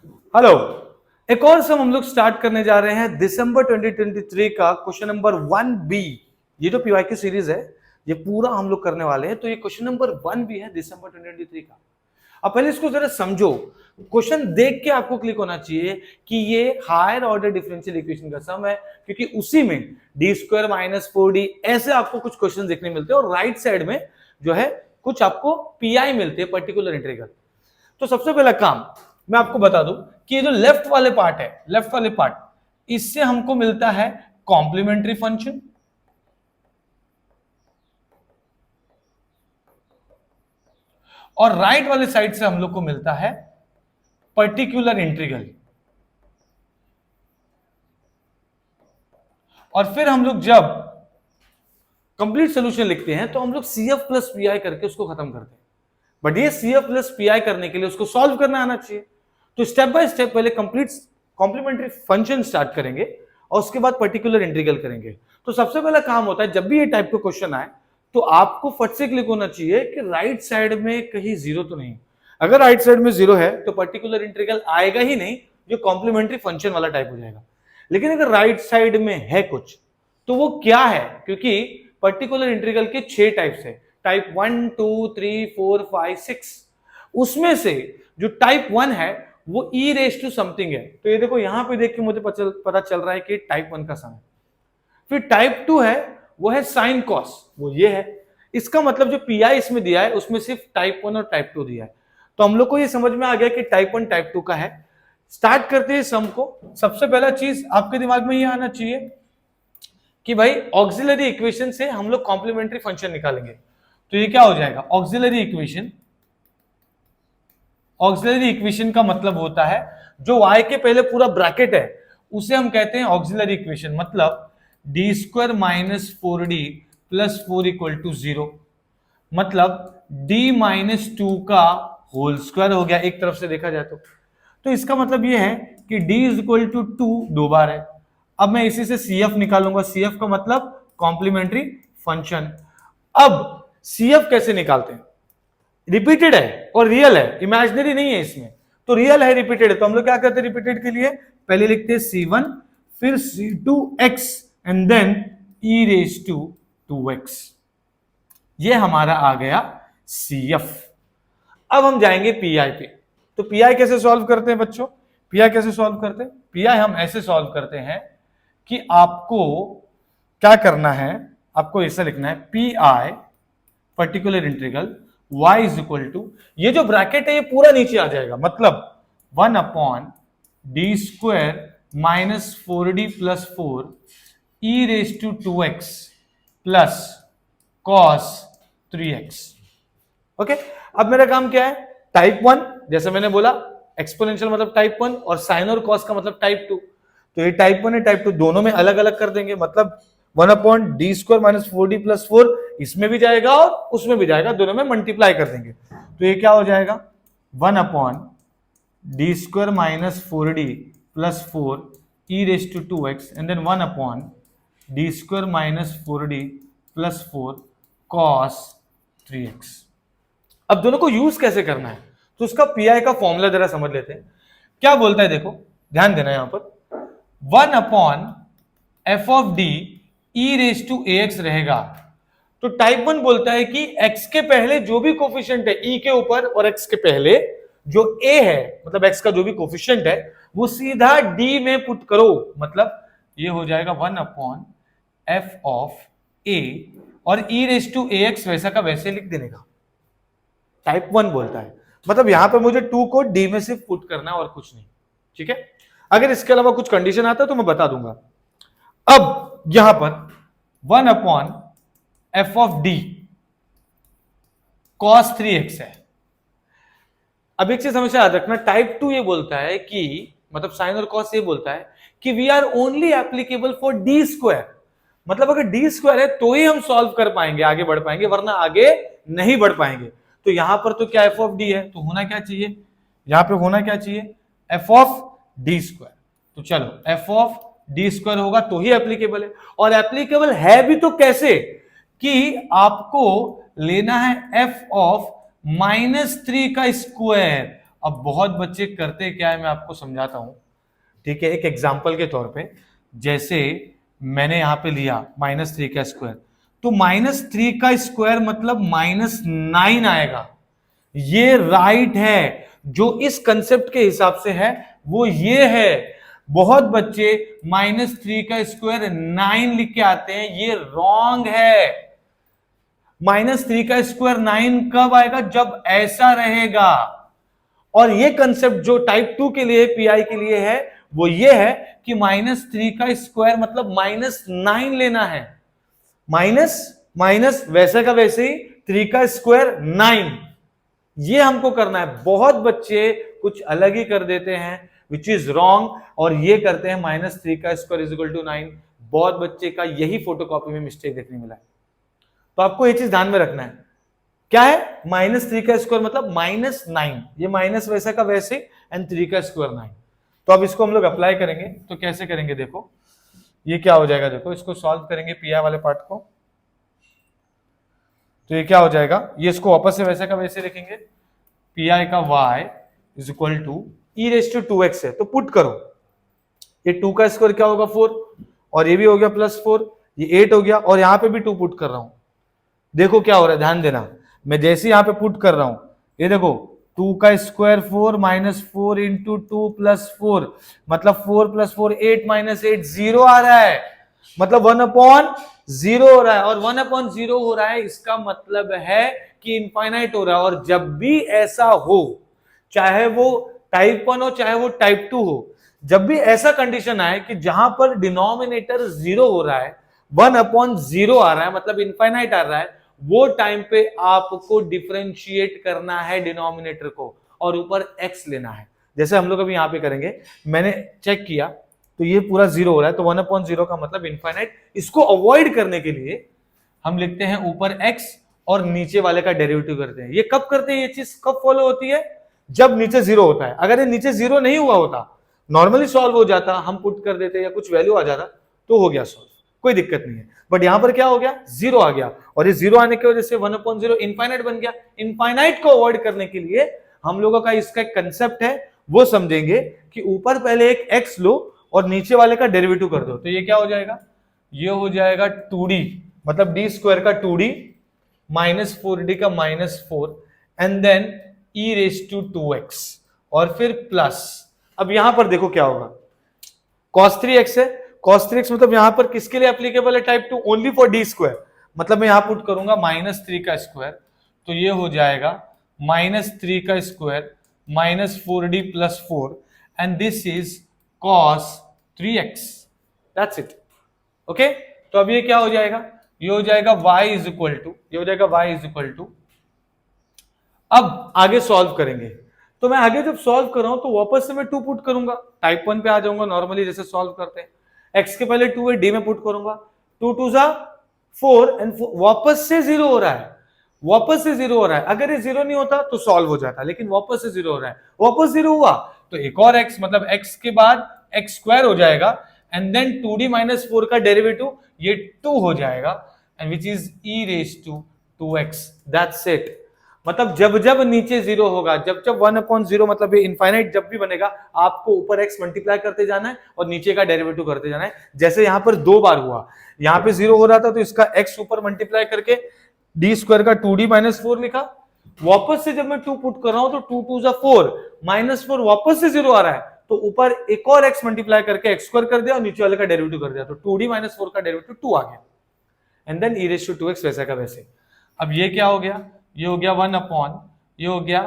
Hello. एक और सम हम लोग स्टार्ट करने जा रहे हैं दिसंबर 2023 का क्वेश्चन नंबर 1B। ये जो पीवाई की सीरीज है ये पूरा हम लोग करने वाले हैं, तो ये क्वेश्चन नंबर 1B है दिसंबर 2023 का। अब पहले इसको जरा समझो, क्वेश्चन देख के आपको क्लिक होना चाहिए कि ये हायर ऑर्डर डिफरेंशियल इक्वेशन का सम है, क्योंकि उसी में डी स्क्वायर माइनस 4D ऐसे आपको कुछ क्वेश्चन देखने मिलते हैं और राइट साइड में जो है कुछ आपको पीआई मिलते हैं, पर्टिकुलर इंटीग्रल। तो सबसे पहला काम मैं आपको बता दूं कि ये जो लेफ्ट वाले पार्ट है, लेफ्ट वाले पार्ट, इससे हमको मिलता है कॉम्प्लीमेंट्री फंक्शन, और राइट वाले साइड से हम लोग को मिलता है पर्टिकुलर इंटीग्रल। और फिर हम लोग जब कंप्लीट सोल्यूशन लिखते हैं तो हम लोग CF प्लस पीआई करके उसको खत्म करते हैं। बट ये CF प्लस पीआई करने के लिए उसको सॉल्व करना आना चाहिए। तो स्टेप बाय स्टेप पहले कंप्लीट कॉम्प्लीमेंट्री फंक्शन स्टार्ट करेंगे और उसके बाद पर्टिकुलर इंटीग्रल करेंगे। तो सबसे पहला काम होता है जब भी ये टाइप का क्वेश्चन आए तो आपको फट से क्लिक होना चाहिए कि राइट साइड में कहीं जीरो तो नहीं। अगर राइट साइड में जीरो है तो पर्टिकुलर इंटीग्रल आएगा ही नहीं, जो कॉम्प्लीमेंट्री फंक्शन वाला टाइप हो जाएगा। लेकिन अगर राइट साइड में है कुछ तो वो क्या है, क्योंकि पर्टिकुलर इंटीग्रल के 6 टाइप्स है, टाइप 1 2 3 4 5 6। उसमें से जो टाइप 1 है वो ई रेस टू समथिंग है। तो ये देखो यहां पे देख के मुझे पता चल रहा है कि टाइप 1 का सम है। फिर टाइप 2 है वो है साइन कॉस, वो ये है। इसका मतलब जो पीआई इसमें दिया है उसमें सिर्फ टाइप 1 और टाइप 2 दिया है। तो हम लोग को ये समझ में आ गया कि टाइप 1 टाइप 2 का है। स्टार्ट करते हैं सम को। सबसे पहला चीज आपके दिमाग में ये आना चाहिए कि भाई ऑक्सिलरी इक्वेशन से हम लोग कॉम्प्लीमेंट्री फंक्शन निकालेंगे। तो ये क्या हो जाएगा, ऑक्सिलरी इक्वेशन। ऑक्सिलरी इक्वेशन का मतलब होता है जो y के पहले पूरा ब्रैकेट है उसे हम कहते हैं ऑक्सिलरी इक्वेशन। मतलब D square minus 4D plus 4 equal to 0। मतलब d माइनस 2 का होल स्क्वायर हो गया एक तरफ से देखा जाए तो इसका मतलब यह है कि d इज इक्वल टू 2 दो बार है। अब मैं इसी से CF निकालूंगा। CF का मतलब कॉम्प्लीमेंट्री फंक्शन। अब CF कैसे निकालते हैं, रिपीटेड है और रियल है, इमेजिनरी नहीं है इसमें। तो रियल है, रिपीटेड है, तो हम लोग क्या करते हैं रिपीटेड के लिए, पहले लिखते हैं C1 फिर C2x and then e raise to 2x। ये हमारा आ गया CF। अब हम जाएंगे PI पे। तो PI कैसे सॉल्व करते हैं बच्चों, PI कैसे सॉल्व करते हैं? PI हम ऐसे सॉल्व करते हैं कि आपको क्या करना है, आपको ऐसा लिखना है PI particular integral y is equal to, ये जो ब्रैकेट है ये पूरा नीचे आ जाएगा। मतलब 1 upon D square minus 4D plus 4 e raise to 2x plus cos 3x। Okay, अब मेरा काम क्या है, टाइप 1 जैसे मैंने बोला, एक्सपोनेंशियल मतलब टाइप 1 और साइन और कॉस का मतलब टाइप 2। तो ये टाइप 1 है टाइप 2 दोनों में अलग अलग कर देंगे। मतलब 1 upon D square minus 4D plus 4 इसमें भी जाएगा और उसमें भी जाएगा, दोनों में मल्टीप्लाई कर देंगे। तो ये क्या हो जाएगा, 1 upon D square minus 4D plus 4 e raise to 2x and then 1 upon D square minus 4D plus 4 cos 3x। अब दोनों को यूज कैसे करना है, तो उसका पीआई का फॉर्मूला जरा समझ लेते हैं। क्या बोलता है, देखो ध्यान देना यहां पर, 1 upon F of D e raise to ax रहेगा। तो टाइप 1 बोलता है कि x के पहले जो भी कोफिशिएंट है e के ऊपर और x के पहले जो a है, मतलब x का जो भी कोफिशिएंट है वो सीधा d में पुट करो। मतलब ये हो जाएगा 1 अपॉन एफ ऑफ a और e रेज टू ax वैसा का वैसे लिख देने का। टाइप 1 बोलता है, मतलब यहां पर मुझे 2 को d में सिर्फ पुट करना है और कुछ नहीं। ठीक है, अगर इसके अलावा कुछ कंडीशन आता है तो मैं बता दूंगा। अब यहां पर 1 upon F of D cos 3x है। अब एक चीज हमेशा याद रखना, टाइप 2 ये बोलता है कि, मतलब साइन और कॉस ये बोलता है कि we are only applicable for D square. मतलब अगर डी स्क्वायर है तो ही हम सॉल्व कर पाएंगे, आगे बढ़ पाएंगे, वरना आगे नहीं बढ़ पाएंगे। तो यहां पर तो क्या एफ ऑफ डी है, तो होना क्या चाहिए, यहां पे होना क्या चाहिए, एफ ऑफ डी स्क्वायर। तो चलो एफ ऑफ डी स्क्वायर होगा तो ही एप्लीकेबल है। और एप्लीकेबल है भी तो कैसे, कि आपको लेना है एफ ऑफ -3 का स्क्वायर अब बहुत बच्चे करते क्या है, मैं आपको समझाता हूं, ठीक है। एक एग्जाम्पल के तौर पे, जैसे मैंने यहां पे लिया -3 का स्क्वायर, तो -3 का स्क्वायर मतलब -9 आएगा। ये राइट है, जो इस कंसेप्ट के हिसाब से है वो ये है। बहुत बच्चे -3 का स्क्वायर 9 लिख के आते हैं, ये रॉन्ग है। -3 का स्क्वायर 9 कब आएगा, जब ऐसा रहेगा। और ये कंसेप्ट जो टाइप 2 के लिए, पीआई के लिए है, वो ये है कि -3 का स्क्वायर मतलब -9 लेना है। माइनस माइनस वैसे का वैसे ही, 3 का स्क्वायर 9, ये हमको करना है। बहुत बच्चे कुछ अलग ही कर देते हैं, विच इज रॉन्ग, और ये करते हैं -3 का स्क्वायर इज इक्वल टू 9। बहुत बच्चे का यही फोटोकॉपी में मिस्टेक देखने मिला है। तो आपको ये चीज ध्यान में रखना है, क्या है -3 का स्क्वायर मतलब -9, ये माइनस वैसा का वैसे, एंड 3 का स्क्वायर 9। तो अब इसको हम लोग अप्लाई करेंगे, तो कैसे करेंगे देखो, ये क्या हो जाएगा, देखो इसको सॉल्व करेंगे पीआई वाले पार्ट को, तो ये क्या हो जाएगा, ये इसको वापस से वैसे का वैसे लिखेंगे, पीआई का y is equal to e⁻²x है, तो पुट करो, ये 2 का स्क्वायर क्या होगा 4, और ये भी हो गया +4, ये 8 हो गया, और यहां पे भी 2 पुट कर रहा हूं। देखो क्या हो रहा है, ध्यान देना, मैं जैसे यहां पे पुट कर रहा हूं, ये देखो 2 का स्क्वायर 4 -4 इंटू 2 +4, मतलब 4 + 4 8 -8 0 आ रहा है, मतलब 1/0 हो रहा है, और 1/0 हो रहा है, इसका मतलब है कि इनफाइनाइट हो रहा है। और जब भी ऐसा हो, चाहे वो टाइप 1 हो चाहे वो टाइप 2 हो, जब भी ऐसा कंडीशन आए कि जहां पर डिनोमिनेटर 0 हो रहा है, 1/0 आ रहा है, मतलब इनफाइनाइट आ रहा है, वो टाइम पे आपको डिफरेंशिएट करना है डिनोमिनेटर को, और ऊपर x लेना है। जैसे हम लोग अभी यहां पे करेंगे, मैंने चेक किया तो ये पूरा 0 हो रहा है, तो 1/0 का मतलब इनफाइनाइट। इसको अवॉइड करने के लिए हम लिखते हैं ऊपर x और नीचे वाले का डेरिवेटिव करते हैं। ये कब करते हैं, ये चीज कब फॉलो होती है, जब नीचे 0 होता है। अगर ये नीचे 0 नहीं हुआ होता, नॉर्मली सॉल्व हो जाता, हम पुट कर देते या कुछ वैल्यू आ जाता तो हो गया सॉल्व, कोई दिक्कत नहीं है। बट यहां पर क्या हो गया, 0 आ गया, और ये 0 आने की वजह से 1/0 इनफाइनाइट बन गया। इनफाइनाइट को अवॉइड करने के लिए हम लोगों का इसका एक कंसेप्ट है, वो समझेंगे कि ऊपर पहले एक x लो और नीचे वाले का डेरिवेटिव कर दो, तो ये क्या हो जाएगा, ये हो जाएगा 2d, मतलब d² का 2d -4d का -4, एंड देन e⁻²x, और फिर प्लस। अब यहां पर देखो क्या होगा, cos 3x है, cos 3x मतलब यहां पर किसके लिए एप्लीकेबल है, टाइप 2, ओनली फॉर d², मतलब मैं यहां पुट करूंगा -3 का स्क्वायर, तो ये हो जाएगा -3 का square -4d + 4, and this is cos 3x, that's it. Okay, तो अब ये क्या हो जाएगा, ये हो जाएगा y इज इक्वल टू, ये हो जाएगा y इज इक्वल टू, अब आगे सॉल्व करेंगे। तो मैं आगे जब सॉल्व कर रहा हूं तो वापस से मैं 2 पुट करूंगा, टाइप 1 पे आ जाऊंगा नॉर्मली जैसे सॉल्व करते हैं, x के पहले 2 है, d में पुट करूंगा, 2 2 जा 4, एंड वापस से 0 हो रहा है, वापस से 0 हो रहा है। अगर ये 0 नहीं होता तो सॉल्व हो जाता, लेकिन वापस से 0 हो रहा है, वापस 0 हुआ तो एक और x, मतलब x के बाद x² हो जाएगा, एंड देन 2d - 4 का डेरिवेटिव ये 2 हो जाएगा, and which is e⁻²x, that's it. मतलब जब जब नीचे 0 होगा, जब जब 1/0 मतलब ये इनफाइनाइट जब भी बनेगा, आपको ऊपर x मल्टीप्लाई करते जाना है और नीचे का डेरिवेटिव करते जाना है। जैसे यहां पर 2 बार हुआ, यहां पे 0 हो रहा था तो इसका x ऊपर मल्टीप्लाई करके d² का 2d - 4 लिखा, वापस से जब मैं 2 पुट कर रहा हूं तो 2 2 जा 4, -4 वापस से 0 आ रहा है, तो ऊपर एक और x मल्टीप्लाई करके x² कर दिया और नीचे वाले का डेरिवेटिव कर दिया, तो 2d - 4 का डेरिवेटिव 2 आ गया, एंड देन e⁻²x वैसा का वैसे। अब ये क्या हो गया, ये हो गया 1/, ये हो गया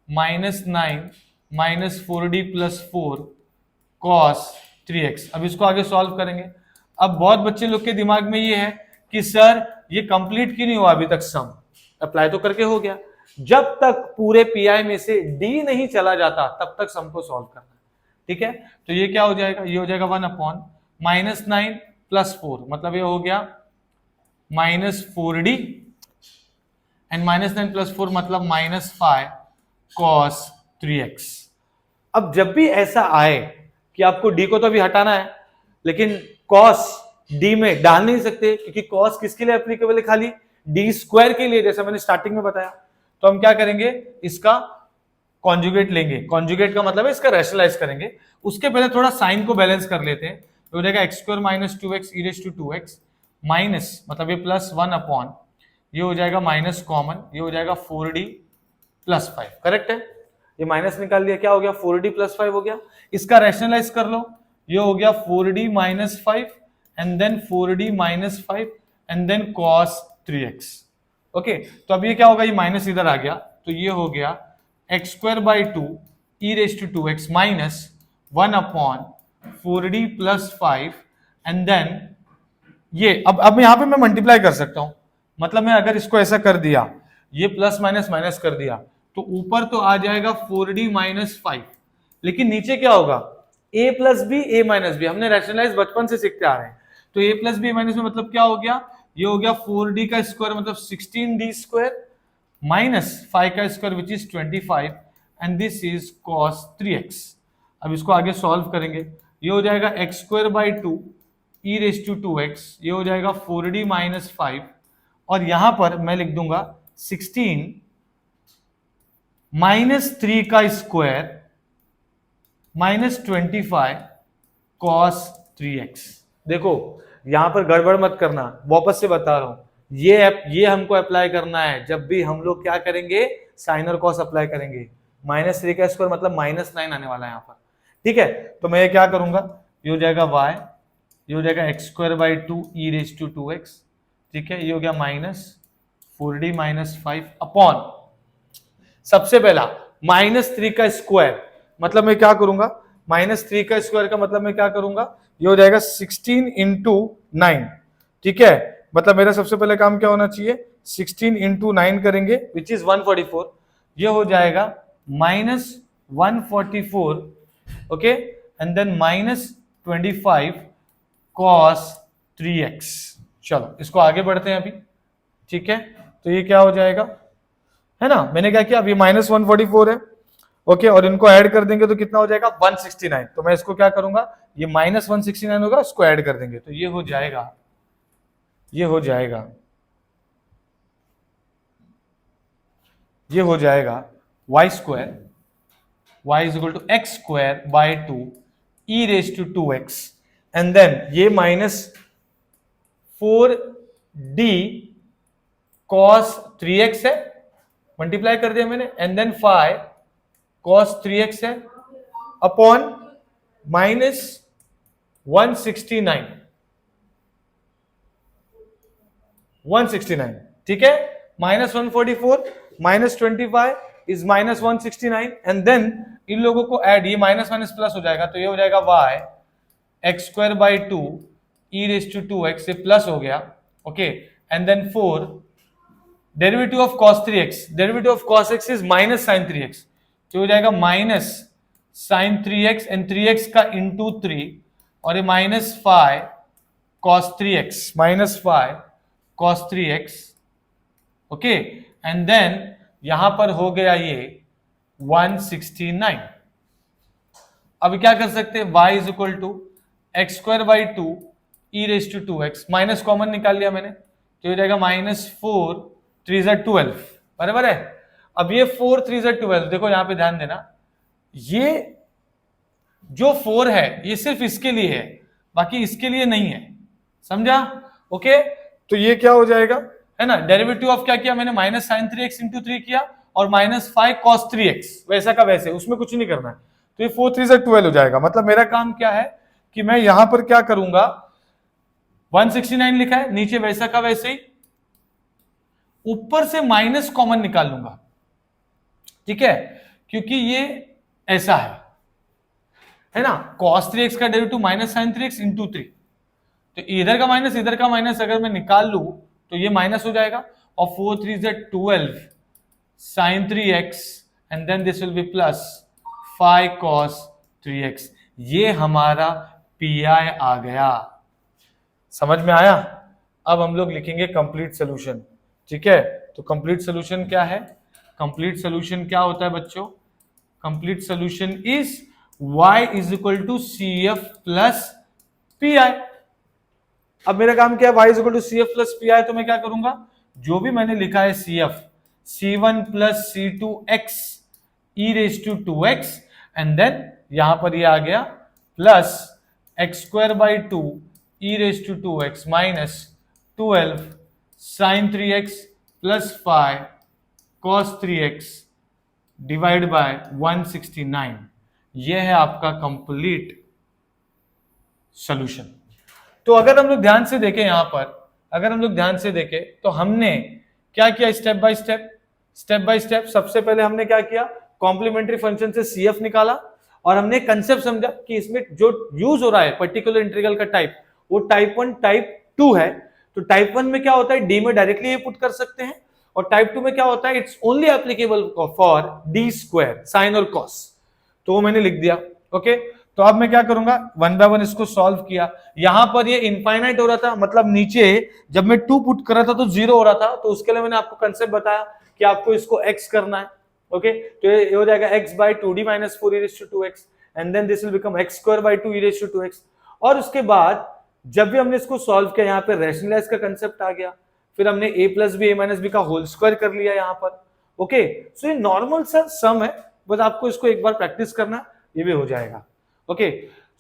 -9 -4d + 4 cos 3x। अब इसको आगे सॉल्व करेंगे। अब बहुत बच्चे लोग के दिमाग में ये है कि सर ये कंप्लीट क्यों नहीं हुआ अभी तक, सम अप्लाई तो करके हो गया। जब तक पूरे पीआई में से d नहीं चला जाता तब तक सम को सॉल्व करना है, ठीक है। तो ये क्या हो जाएगा, ये हो जाएगा 1/, -9 + 4, मतलब ये हो गया -4d, एंड -9 + 4 मतलब -5 cos 3x। अब जब भी ऐसा आए कि आपको d को तो अभी हटाना है, लेकिन cos d में डाल नहीं सकते, क्योंकि cos किसके लिए एप्लीकेबल है, खाली d² के लिए, जैसा मैंने स्टार्टिंग में बताया। तो हम क्या करेंगे, इसका कॉन्जुगेट लेंगे, कॉन्जुगेट का मतलब है इसका रैशनलाइज करेंगे। उसके पहले थोड़ा साइन को बैलेंस कर लेते हैं, तो हो जाएगा x square minus 2x e raise to 2x minus, मतलब ये प्लस 1 अपॉन, ये हो जाएगा माइनस कॉमन, ये हो जाएगा 4d प्लस 5, करेक्ट है। ये माइनस निकाल लिया, क्या हो गया 4d प्लस 5 हो गया। इसका रैशनलाइज कर लो, ये हो गया 4d minus 5 and then 4d minus 5 and then cos 3x। Okay, तो अब ये क्या होगा, ये माइनस इधर आ गया, तो ये हो गया x square by 2 e raise to 2x minus 1 upon 4d plus 5 and then ये अब यहां पे मैं मल्टीप्लाई कर सकता हूं, मतलब मैं अगर इसको ऐसा कर दिया, ये प्लस माइनस माइनस कर दिया, तो ऊपर तो आ जाएगा 4d माइनस 5, लेकिन नीचे क्या होगा a plus B A minus B, हमने रैशनलाइज बचपन से सीखते आ रहे हैं। तो a प्लस बी माइनस में मतलब क्या हो गया, ये हो गया 4d का स्क्वायर मतलब 16d स्क्वायर माइनस 5 का square which is 25 and this is cos 3x। अब इसको आगे सॉल्व करेंगे, ये हो जाएगा x square by 2 e raise to 2x, ये हो जाएगा 4d माइनस 5 और यहां पर मैं लिख दूंगा 16 माइनस 3 का स्क्वायर माइनस 25 cos 3x। देखो यहां पर गड़बड़ मत करना, वापस से बता रहा हूं, ये हमको अप्लाई करना है जब भी हम लोग क्या करेंगे, साइन और कॉस अप्लाई करेंगे। माइनस 3 का स्क्वायर मतलब माइनस 9 आने वाला है यहाँ पर, ठीक है। तो मैं ये क्या करूंगा, ये हो जाएगा y, ये हो जाएगा x square by 2 e raise to 2x, ठीक है, ये हो गया माइनस 4d माइनस 5 अपॉन, सबसे पहला माइनस 3 का स्क्वायर मतलब मैं क्या करूंगा, माइनस 3 का स्क्वायर का मतलब मैं क्या करूंगा, ये हो जाएगा 16 इंटू 9, ठीक है। मतलब मेरा सबसे पहले काम क्या होना चाहिए, 16 इंटू 9 करेंगे विच इज 144, ये हो जाएगा minus 144, okay, and then minus 25 cos 3x। चलो इसको आगे बढ़ते हैं अभी, ठीक है। तो ये क्या हो जाएगा, है ना, मैंने क्या किया, अभी माइनस 144 है, ओके, और इनको ऐड कर देंगे तो कितना हो जाएगा 169। तो मैं इसको क्या करूंगा, ये माइनस 169 होगा, इसको ऐड कर देंगे तो ये हो जाएगा, ये हो जाएगा, ये हो जाएगा Y square, y is equal to x square by 2 e raise to 2x and then ये माइनस 4d cos 3x है, मल्टीप्लाई कर दिया मैंने, एंड देन 5 cos 3x है अपॉन माइनस 169, ठीक है, minus 144 minus 25 is minus 169 and then इन लोगों को ऐड, ये माइनस माइनस प्लस हो जाएगा, तो ये हो जाएगा y x square by 2 e raise to 2x, ये प्लस हो गया, okay, and then 4 derivative of cos 3x, derivative of cos x is minus sine 3x, तो हो जाएगा minus sine 3x and 3x का इंटू 3 और ये minus 5 cos 3x, minus 5 cos 3x, okay, and then यहां पर हो गया ये 169। अब क्या कर सकते हैं, y is equal to x square by 2 e raise to 2x, minus common निकाल लिया मैंने, तो हो जाएगा माइनस 4 3 12, बराबर है। अब ये 4 3 12, देखो यहां पे ध्यान देना, ये जो 4 है ये सिर्फ इसके लिए है, बाकी इसके लिए नहीं है, समझा, ओके। तो ये क्या हो जाएगा, है ना, डेरिवेटिव ऑफ क्या किया मैंने, माइनस साइन 3x इंटू 3 किया और माइनस 5 cos 3x, वैसा का वैसे, उसमें कुछ नहीं करना है, तो ये 4 3 12 हो जाएगा। मतलब मेरा काम क्या है कि मैं यहां पर क्या करूंगा, 169 लिखा है, नीचे वैसा का वैसे ही, ऊपर से माइनस कॉमन निकाल लूंगा, ठीक है, क्योंकि ये ऐसा है ना, cos 3x का derivative minus sine 3x into 3, तो इधर का माइनस अगर मैं निकाल लू तो ये माइनस हो जाएगा, और 4 3 12 sine 3x and then this will be plus 5 cos 3x, ये हमारा पी आई आ गया, समझ में आया। अब हम लोग लिखेंगे कंप्लीट सोल्यूशन, ठीक है। तो कंप्लीट सोल्यूशन क्या है, कंप्लीट सोल्यूशन क्या होता है बच्चों, complete solution is y is equal to C F plus P I. अब मेरा काम क्या है, y is equal to C F plus P I, तो मैं क्या करूंगा, जो भी मैंने लिखा है C F, C1 plus C2x e raise to 2x and then यहां पर ये आ गया plus x square by 2 e raise to 2x minus 12 sine 3x plus 5 cos 3x divide by 169। ये है आपका कंप्लीट सॉल्यूशन। तो अगर हम लोग ध्यान से देखें यहां पर, अगर हम लोग ध्यान से देखें तो हमने क्या किया स्टेप बाय स्टेप। सबसे पहले हमने क्या किया, कॉम्प्लीमेंट्री फंक्शन से CF निकाला और हमने कंसेप्ट समझा कि इसमें जो यूज हो रहा है पर्टिकुलर इंटीग्रल का टाइप, वो टाइप 1 टाइप 2 है। तो टाइप 1 में क्या होता है, डी में डायरेक्टली ये पुट कर सकते हैं, और टाइप 2 में क्या होता है, it's only applicable for D square sine और कॉस। तो वो मैंने लिख दिया। ओके, तो अब मैं क्या करूंगा, 1 बाय 1 इसको सॉल्व किया। यहां पर ये इनफाइनाइट हो रहा था, मतलब नीचे जब मैं 2 पुट कर रहा था तो 0 हो रहा था, तो उसके लिए मैंने आपको कंसेप्ट बताया कि आपको इसको x करना है। ओके, तो ये हो जाएगा x by 2d minus 4 e raise to 2x and then this will become x square by 2 e raise to 2x। और उसके बाद जब भी हमने इसको सॉल्व किया, यहाँ पे रैशनलाइज का कंसेप्ट आ गया, फिर हमने a plus b a minus b का होल स्क्वायर कर लिया यहाँ पर। ओके, सो ये नॉर्मल सा सम है, बस आपको इसको एक बार प्रैक्टिस करना, ये भी हो जाएगा। ओके,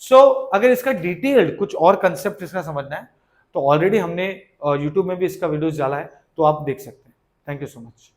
सो अगर इसका डिटेल्ड कुछ और कंसेप्ट इसका समझना है तो ऑलरेडी हमने YouTube में भी इसका वीडियोस डाला है, तो आप देख सकते हैं। Thank you so much.